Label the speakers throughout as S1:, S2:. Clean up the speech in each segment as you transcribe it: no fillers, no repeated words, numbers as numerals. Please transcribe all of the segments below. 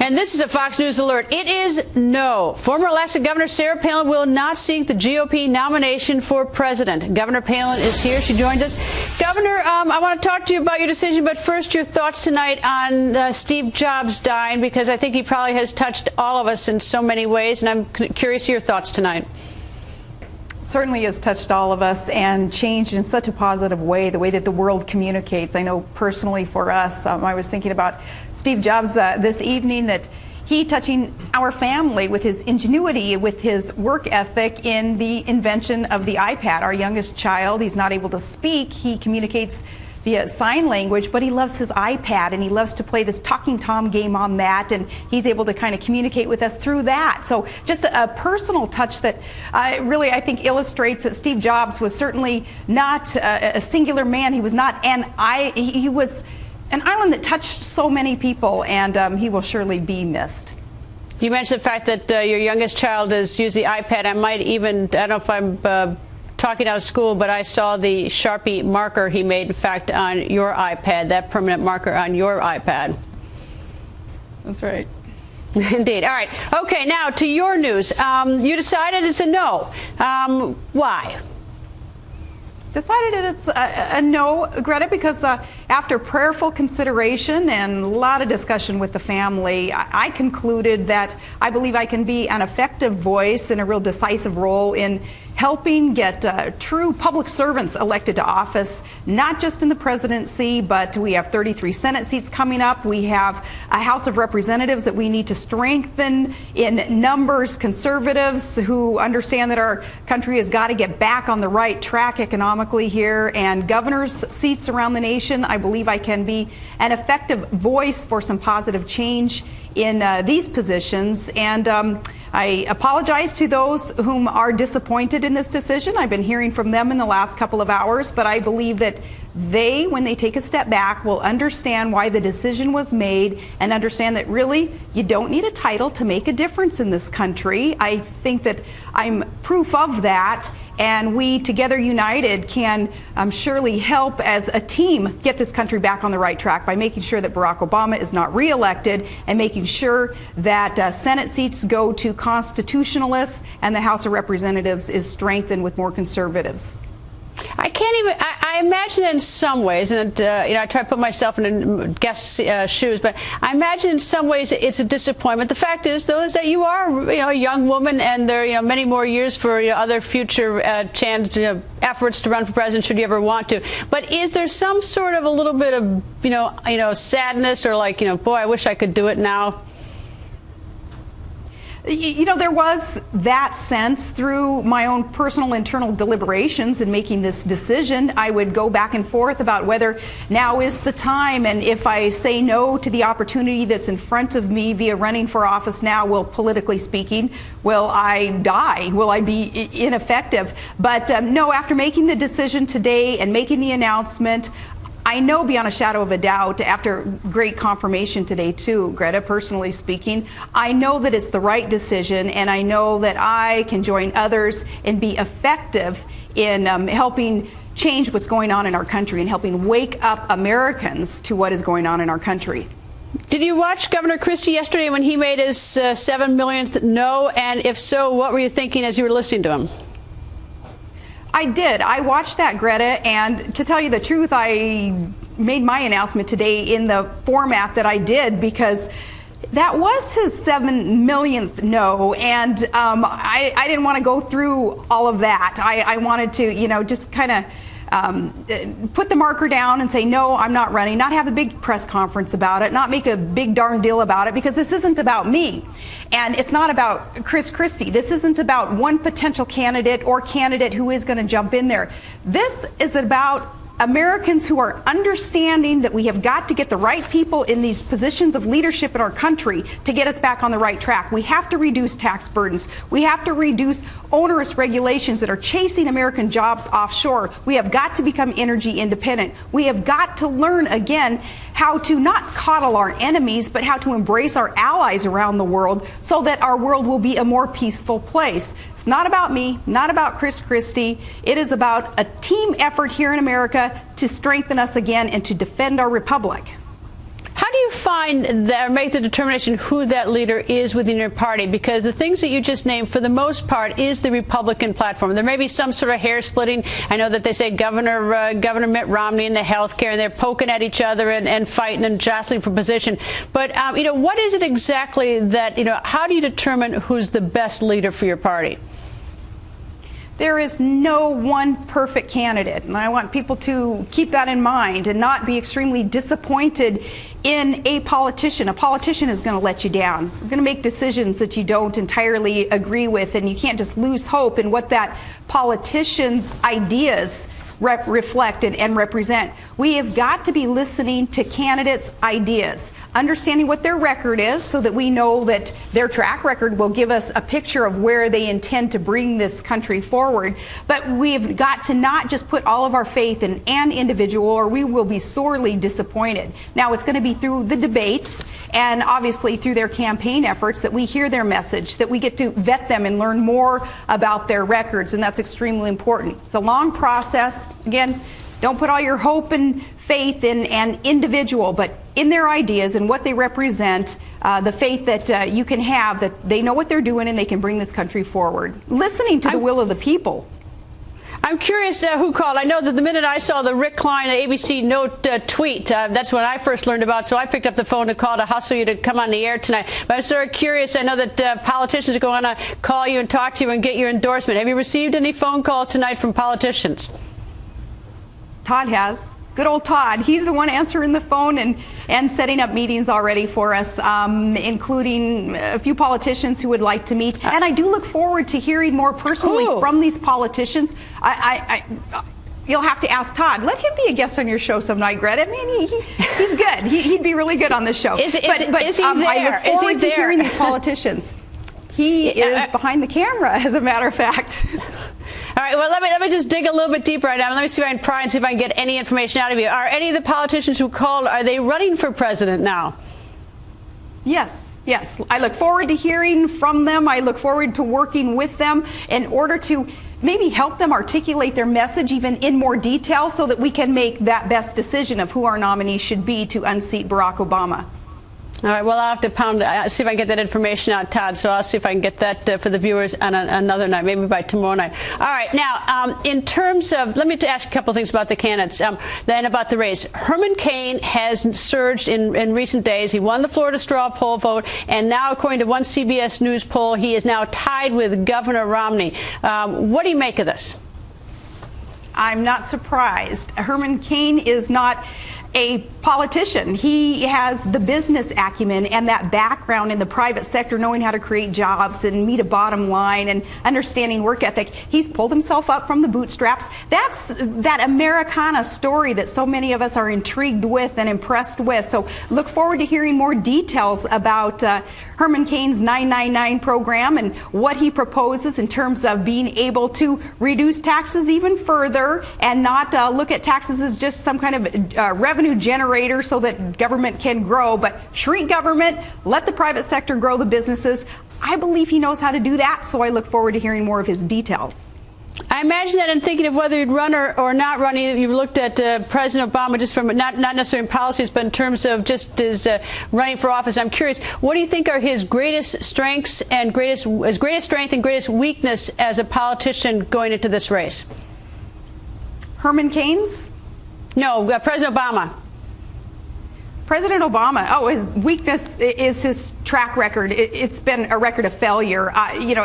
S1: And this is a Fox News alert. It is no. Former Alaska Governor Sarah Palin will not seek the GOP nomination for president. Governor Palin is here. She joins us. Governor, I want to talk to you about your decision, but first your thoughts tonight on Steve Jobs dying, because I think he probably has touched all of us in so many ways, and I'm curious your thoughts tonight.
S2: Certainly has touched all of us and changed in such a positive way the way that the world communicates. I know personally for us, I was thinking about Steve Jobs this evening, that he touching our family with his ingenuity, with his work ethic in the invention of the iPad. Our youngest child, he's not able to speak. He communicates via sign language, but he loves his iPad and he loves to play this Talking Tom game on that, and he's able to kind of communicate with us through that. So just a personal touch that really, I think, illustrates that Steve Jobs was certainly not a singular man. He was not he was an island that touched so many people, and he will surely be missed.
S1: You mentioned the fact that your youngest child has used the iPad. I don't know if I'm talking out of school, but I saw the Sharpie marker he made, in fact, on your iPad, that permanent marker on your iPad.
S2: That's right.
S1: Indeed. All right. Okay, now to your news. You decided it's a no. Why?
S2: Decided it's a no, Greta, because after prayerful consideration and a lot of discussion with the family, I concluded that I believe I can be an effective voice and a real decisive role in helping get true public servants elected to office, not just in the presidency, but we have 33 Senate seats coming up. We have a House of Representatives that we need to strengthen in numbers, conservatives who understand that our country has got to get back on the right track economically here, and governor's seats around the nation. I believe I can be an effective voice for some positive change in these positions, and I apologize to those whom are disappointed in this decision. I've been hearing from them in the last couple of hours, but I believe that they, when they take a step back, will understand why the decision was made and understand that really you don't need a title to make a difference in this country. I think that I'm proof of that, and we together united can surely help as a team get this country back on the right track by making sure that Barack Obama is not reelected and making sure that Senate seats go to constitutionalists and the House of Representatives is strengthened with more conservatives.
S1: I can't even. I imagine in some ways, and I try to put myself in a guest's shoes, but I imagine in some ways it's a disappointment. The fact is, though, is that you are, a young woman, and there are, many more years for other future efforts to run for president should you ever want to. But is there some sort of a little bit of, sadness, or like, boy, I wish I could do it now?
S2: There was that sense through my own personal internal deliberations in making this decision. I would go back and forth about whether now is the time, and if I say no to the opportunity that's in front of me via running for office now, politically speaking, will I die? Will I be ineffective? But no, after making the decision today and making the announcement, I know beyond a shadow of a doubt, after great confirmation today too, Greta, personally speaking, I know that it's the right decision, and I know that I can join others and be effective in helping change what's going on in our country and helping wake up Americans to what is going on in our country.
S1: Did you watch Governor Christie yesterday when he made his 7 millionth no? And if so, what were you thinking as you were listening to him?
S2: I did. I watched that, Greta, and to tell you the truth, I made my announcement today in the format that I did because that was his 7 millionth no, and I didn't want to go through all of that. I wanted to, just kind of put the marker down and say, no, I'm not running, not have a big press conference about it, not make a big darn deal about it, because this isn't about me. And it's not about Chris Christie. This isn't about one potential candidate or candidate who is going to jump in there. This is about Americans who are understanding that we have got to get the right people in these positions of leadership in our country to get us back on the right track. We have to reduce tax burdens. We have to reduce onerous regulations that are chasing American jobs offshore. We have got to become energy independent. We have got to learn again how to not coddle our enemies, but how to embrace our allies around the world so that our world will be a more peaceful place. It's not about me, not about Chris Christie. It is about a team effort here in America to strengthen us again and to defend our republic.
S1: How How do you find that, or make the determination who that leader is within your party? Because the things that you just named, for the most part, is the Republican platform. There may be some sort of hair splitting. I know that they say Governor Mitt Romney and the health care, and they're poking at each other and fighting and jostling for position. But, what is it exactly that, how do you determine who's the best leader for your party?
S2: There is no one perfect candidate, and I want people to keep that in mind and not be extremely disappointed in a politician. A politician is going to let you down. They're going to make decisions that you don't entirely agree with, and you can't just lose hope in what that politician's ideas reflected and represent. We have got to be listening to candidates' ideas, understanding what their record is so that we know that their track record will give us a picture of where they intend to bring this country forward. But we've got to not just put all of our faith in an individual, or we will be sorely disappointed. Now, it's going to be through the debates and obviously through their campaign efforts that we hear their message, that we get to vet them and learn more about their records, and that's extremely important. It's a long process. Again, don't put all your hope and faith in an individual, but in their ideas and what they represent, the faith that you can have, that they know what they're doing and they can bring this country forward. Listening to the will of the people.
S1: I'm curious who called. I know that the minute I saw the Rick Klein ABC Note tweet, that's when I first learned about, so I picked up the phone to call to hustle you to come on the air tonight. But I'm sort of curious. I know that politicians are going to call you and talk to you and get your endorsement. Have you received any phone calls tonight from politicians?
S2: Todd has. Good old Todd. He's the one answering the phone and setting up meetings already for us, including a few politicians who would like to meet. And I do look forward to hearing more personally from these politicians. You'll have to ask Todd. Let him be a guest on your show some night, Greta. I mean, he's good. He'd be really good on the show.
S1: Is he there?
S2: I look forward to hearing these politicians. He is behind the camera, as a matter of fact.
S1: All right, well, let me just dig a little bit deeper right now. Let me see if I can pry and see if I can get any information out of you. Are any of the politicians who called, are they running for president now?
S2: Yes. Yes. I look forward to hearing from them. I look forward to working with them in order to maybe help them articulate their message even in more detail so that we can make that best decision of who our nominee should be to unseat Barack Obama.
S1: All right, well, I'll have to see if I can get that information out, Todd, so I'll see if I can get that for the viewers on another night, maybe by tomorrow night. All right, now, in terms of, let me ask a couple of things about the candidates and about the race. Herman Cain has surged in recent days. He won the Florida straw poll vote, and now, according to one CBS News poll, he is now tied with Governor Romney. What do you make of this?
S2: I'm not surprised. Herman Cain is not a politician. He has the business acumen and that background in the private sector, knowing how to create jobs and meet a bottom line and understanding work ethic. He's pulled himself up from the bootstraps. That's that Americana story that so many of us are intrigued with and impressed with. So look forward to hearing more details about Herman Cain's 999 program and what he proposes in terms of being able to reduce taxes even further and not look at taxes as just some kind of revenue generator so that government can grow, but shrink government, let the private sector grow the businesses. I believe he knows how to do that, so I look forward to hearing more of his details.
S1: I imagine that in thinking of whether you'd run or not run, you looked at President Obama just from not necessarily in policies, but in terms of just his running for office. I'm curious, what do you think are his greatest strengths and greatest strength and greatest weakness as a politician going into this race?
S2: Herman Cain's?
S1: No, President Obama.
S2: President Obama, his weakness is his track record. It's been a record of failure.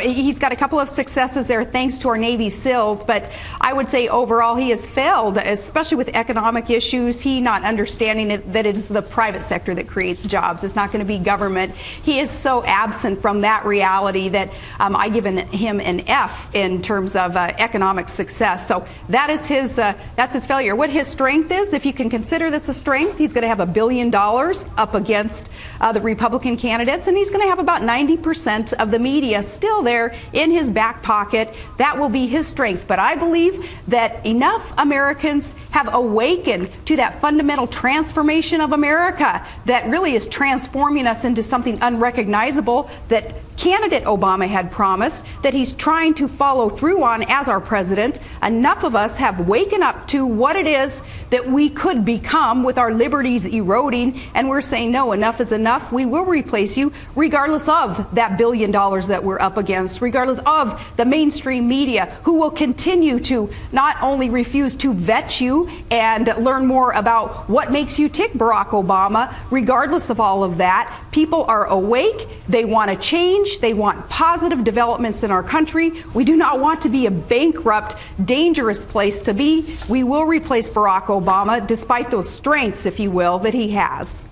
S2: He's got a couple of successes there thanks to our Navy SEALs, but I would say overall he has failed, especially with economic issues. He not understanding that it is the private sector that creates jobs. It's not going to be government. He is so absent from that reality that I give him an F in terms of economic success. So that's his failure. What his strength is, if you can consider this a strength, he's going to have $1 billion up against the Republican candidates, and he's going to have about 90% of the media still there in his back pocket. That will be his strength. But I believe that enough Americans have awakened to that fundamental transformation of America that really is transforming us into something unrecognizable that candidate Obama had promised, that he's trying to follow through on as our president. Enough of us have waken up to what it is that we could become with our liberties eroding stopping, and we're saying, no, enough is enough. We will replace you, regardless of that $1 billion that we're up against, regardless of the mainstream media, who will continue to not only refuse to vet you and learn more about what makes you tick, Barack Obama. Regardless of all of that, people are awake. They want to change. They want positive developments in our country. We do not want to be a bankrupt, dangerous place to be. We will replace Barack Obama, despite those strengths, if you will, that he has.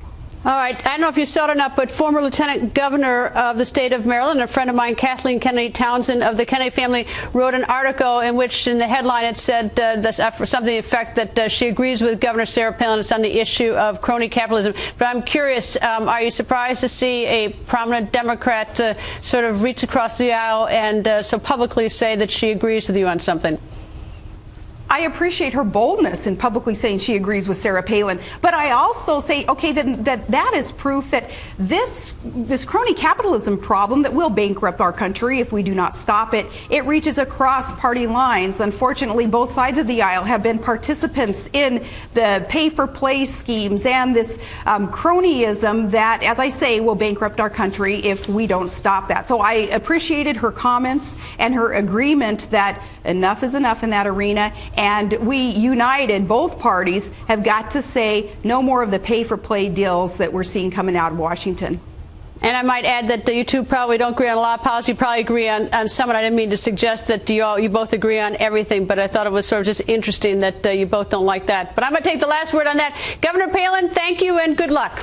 S1: All right. I don't know if you saw it or not, but former Lieutenant Governor of the state of Maryland, a friend of mine, Kathleen Kennedy Townsend of the Kennedy family, wrote an article in which, in the headline, it said something to the effect that she agrees with Governor Sarah Palin on the issue of crony capitalism. But I'm curious, are you surprised to see a prominent Democrat sort of reach across the aisle and so publicly say that she agrees with you on something?
S2: I appreciate her boldness in publicly saying she agrees with Sarah Palin, but I also say, okay, that is proof that this crony capitalism problem that will bankrupt our country if we do not stop it, it reaches across party lines. Unfortunately, both sides of the aisle have been participants in the pay-for-play schemes and this cronyism that, as I say, will bankrupt our country if we don't stop that. So I appreciated her comments and her agreement that enough is enough in that arena. And we united, both parties have got to say no more of the pay-for-play deals that we're seeing coming out of Washington.
S1: And I might add that you two probably don't agree on a lot of policy. You probably agree on some, and I didn't mean to suggest that you both agree on everything, but I thought it was sort of just interesting that you both don't like that. But I'm going to take the last word on that. Governor Palin, thank you and good luck.